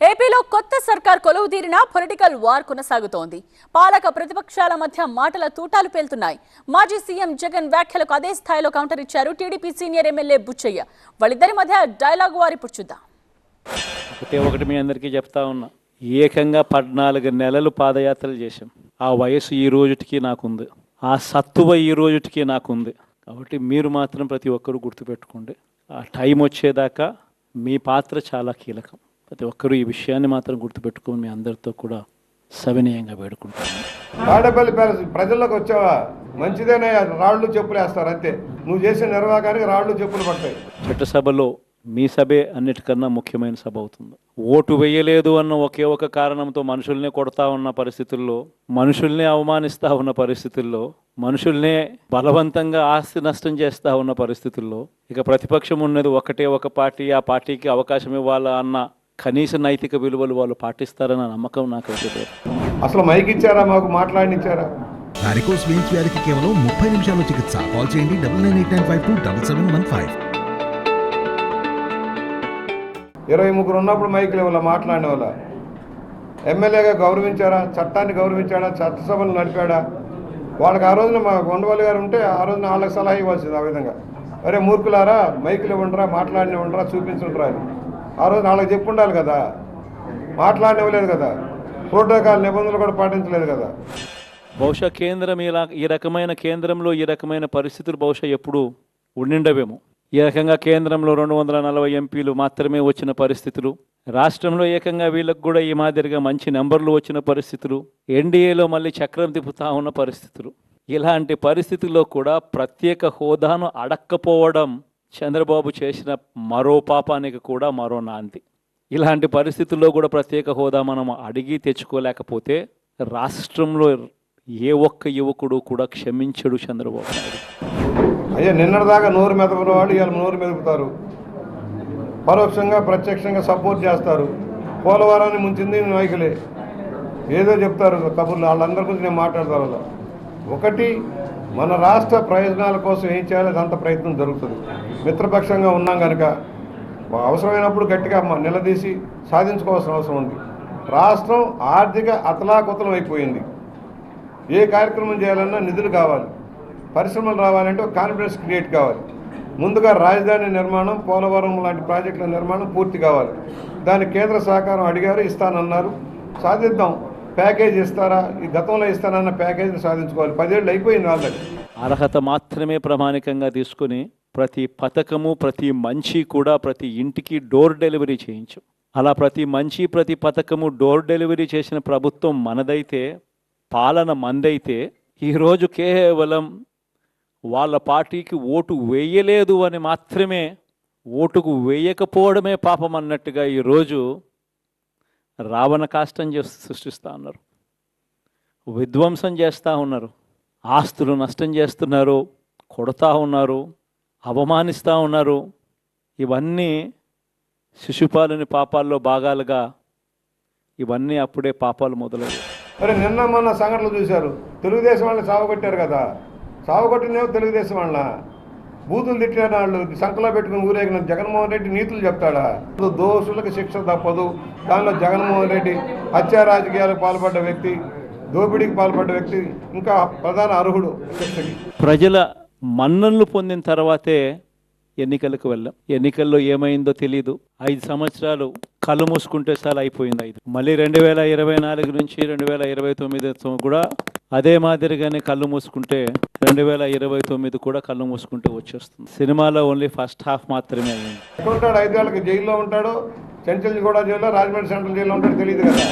ఏపీలో కొత్త సర్కార్ కొలువు తీరినా పొలిటికల్ వార్ కొనసాగుతోంది. పాలక ప్రతిపక్షాల మధ్య మాటల తూటాలు పేలుతున్నాయి. మాజీ సీఎం జగన్ వ్యాఖ్యలకు అదే స్థాయిలో కౌంటర్ ఇచ్చారు టీడీపీ సీనియర్ ఎమ్మెల్యే బుచ్చయ్య. వాళ్ళిద్దరి మధ్య డైలాగ్ వార్ ఇప్పుడు చూద్దాం. ఒకటి మీ అందరికీ చెప్తా ఉన్నా, ఏకంగా 14 నెలలు పాదయాత్రలు చేశాం. ఆ వయసు ఈ రోజుటికి నాకుంది, ఆ సత్తువ ఈ రోజుటికి నాకుంది. కాబట్టి మీరు మాత్రం ప్రతి ఒక్కరూ గుర్తుపెట్టుకోండి, ఆ టైం వచ్చేదాకా మీ పాత్ర చాలా కీలకం. ప్రతి ఒక్కరూ ఈ విషయాన్ని మాత్రం గుర్తుపెట్టుకుని మీ అందరితో కూడా సవినయంగా వేడుకుంటాను. తాడేపల్లి ప్రజల్లోకి వచ్చావా, మంచిదేనే, రాళ్ళు చెప్పులు వేస్తారు అంతే. నువ్వు చేసే నిర్వాహానికి రాళ్ళు చెప్పులు పడతాయి. చట్టసభలో మీ సభే అన్నిటికన్నా ముఖ్యమైన సభ అవుతుంది. ఓటు వేయలేదు అన్న ఒకే ఒక కారణంతో మనుషుల్నే కొడతా ఉన్న పరిస్థితుల్లో, మనుషుల్నే అవమానిస్తూ ఉన్న పరిస్థితుల్లో, మనుషుల్నే బలవంతంగా ఆస్తి నష్టం చేస్తూ ఉన్న పరిస్థితుల్లో ఇక ప్రతిపక్షం ఉన్నది ఒకటే ఒక పార్టీ, ఆ పార్టీకి అవకాశం ఇవ్వాలా అన్న కనీస నైతిక విలువలు వాళ్ళు పాటిస్తారన్న నమ్మకం నాకైతే లేదు. అసలు మైక్ ఇచ్చారా, మాకు మాట్లాడినిచ్చారా? వారికోస్ వెయిన్స్ వ్యాధికి కేవలం 30 నిమిషాల్లో చికిత్స. కాల్ చేయండి 9989527715. 23 ఉన్నప్పుడు మైకులు ఇవ్వాల, మాట్లాడిన వాళ్ళ ఎమ్మెల్యేగా గౌరవించారా? చట్టాన్ని గౌరవించాడా? చట్టసభలు నడిపాడా? వాళ్ళకి ఆ రోజున మా ఉండవల్లి గారు ఉంటే ఆ రోజున వాళ్ళకి సలహా ఇవ్వాల్సింది. ఆ విధంగా అరే మూర్ఖులారా, మైకులు ఇవ్వండిరా, మాట్లాడిన ఉండరా, చూపించుండ్రా అని ఆ రోజు వాళ్ళకి చెప్పు ఉండాలి కదా. మాట్లాడినవ్వలేదు కదా, ప్రోటోకాల్ నిబంధనలు కూడా పాటించలేదు కదా. బహుశా కేంద్రం ఈ రకమైన కేంద్రంలో ఈ రకమైన పరిస్థితులు బహుశా ఎప్పుడు ఉండిండవేమో. ఈ రకంగా కేంద్రంలో 240 ఎంపీలు మాత్రమే వచ్చిన పరిస్థితులు, రాష్ట్రంలో ఏకంగా వీళ్ళకు కూడా ఈ మాదిరిగా మంచి నెంబర్లు వచ్చిన పరిస్థితులు, ఎన్డీఏలో మళ్ళీ చక్రం తిప్పుతా ఉన్న పరిస్థితులు. ఇలాంటి పరిస్థితుల్లో కూడా ప్రత్యేక హోదాను అడక్కపోవడం చంద్రబాబు చేసిన మరో పాపానికి కూడా మరో నాంది. ఇలాంటి పరిస్థితుల్లో కూడా ప్రత్యేక హోదా మనం అడిగి తెచ్చుకోలేకపోతే రాష్ట్రంలో ఏ ఒక్క యువకుడు కూడా క్షమించడు చంద్రబాబు నాయుడు. అయ్యా నిన్నటిదాకా నోరు మెదపిన వాళ్ళు ఇవాళ నోరు మెదుపుతారు, పరోక్షంగా ప్రత్యక్షంగా సపోర్ట్ చేస్తారు. పోలవరాన్ని ముంచింది నాయకులే, ఏదో చెప్తారు కబుర్లు. వాళ్ళందరి గురించి నేను మాట్లాడతాను. అలా ఒకటి, మన రాష్ట్ర ప్రయోజనాల కోసం ఏం చేయాలి అదంత ప్రయత్నం జరుగుతుంది. మిత్రపక్షంగా ఉన్నాం కనుక అవసరమైనప్పుడు గట్టిగా నిలదీసి సాధించుకోవాల్సిన అవసరం ఉంది. రాష్ట్రం ఆర్థిక అతలాకుతలం అయిపోయింది. ఏ కార్యక్రమం చేయాలన్నా నిధులు కావాలి, పరిశ్రమలు రావాలంటే ఒక కాన్ఫిడెన్స్ క్రియేట్ కావాలి. ముందుగా రాజధాని నిర్మాణం, పోలవరం లాంటి ప్రాజెక్టుల నిర్మాణం పూర్తి కావాలి. దానికి కేంద్ర సహకారం అడిగారు, ఇస్తానన్నారు. సాధిద్దాం. ప్యాకేజ్ ఇస్తారా? ఈ గతంలో ఇస్తానన్న ప్యాకేజీని సాధించుకోవాలి. 10 ఏళ్ళు అయిపోయింది ఆల్రెడీ. అర్హత మాత్రమే ప్రామాణికంగా తీసుకుని ప్రతి పథకము, ప్రతి మంచి కూడా ప్రతి ఇంటికి డోర్ డెలివరీ చేయించాం. అలా ప్రతి మంచి, ప్రతి పథకము డోర్ డెలివరీ చేసిన ప్రభుత్వం మనదైతే, పాలన మందైతే, ఈరోజు కేవలం వాళ్ళ పార్టీకి ఓటు వేయలేదు అని మాత్రమే, ఓటుకు వేయకపోవడమే పాపం అన్నట్టుగా ఈరోజు రావణ కాష్టం సృష్టిస్తూ ఉన్నారు, విధ్వంసం చేస్తూ ఉన్నారు, ఆస్తులు నష్టం చేస్తున్నారు, కొడతా ఉన్నారు, అవమానిస్తూ ఉన్నారు. ఇవన్నీ శిశుపాలుని పాపాల్లో భాగాలుగా ఇవన్నీ అప్పుడే పాపాలు మొదలయ్యాయి. అరే నిన్న మొన్న సంఘటనలు చూశారు. తెలుగుదేశం వాళ్ళని సావగొట్టారు కదా. సావగొట్టినేమో తెలుగుదేశం వాళ్ళ బూతులు తిట్టిన వాళ్ళు సంకలో పెట్టుకుని ఊరేగిన జగన్మోహన్ రెడ్డి నీతులు చెప్తాడా? దోషులకు శిక్ష తప్పదు. దానిలో జగన్మోహన్ రెడ్డి హత్యా రాజకీయాలకు పాల్పడ్డ వ్యక్తి, దోపిడీకి పాల్పడ్డ వ్యక్తి, ఇంకా ప్రధాన అర్హుడు శిక్షకి. ప్రజల మన్ననలు పొందిన తర్వాతే ఎన్నికలకు వెళ్ళాం. ఎన్నికల్లో ఏమైందో తెలీదు. 5 సంవత్సరాలు కళ్ళు మూసుకుంటే చాలా అయిపోయింది. మళ్ళీ 2024 నుంచి 2029 కూడా అదే మాదిరిగానే కళ్ళు మూసుకుంటే 2029 కూడా కళ్ళు మూసుకుంటే వచ్చేస్తుంది. సినిమాలో ఓన్లీ ఫస్ట్ హాఫ్ మాత్రమే అయింది. ఎక్కడ ఉంటాడు? 5 ఏళ్ళకి జైల్లో ఉంటాడు. చెంచల్ కూడా జైల్లో, రాజమండ్రి సెంట్రల్ జైల్లో ఉంటాడు, తెలియదు కదా.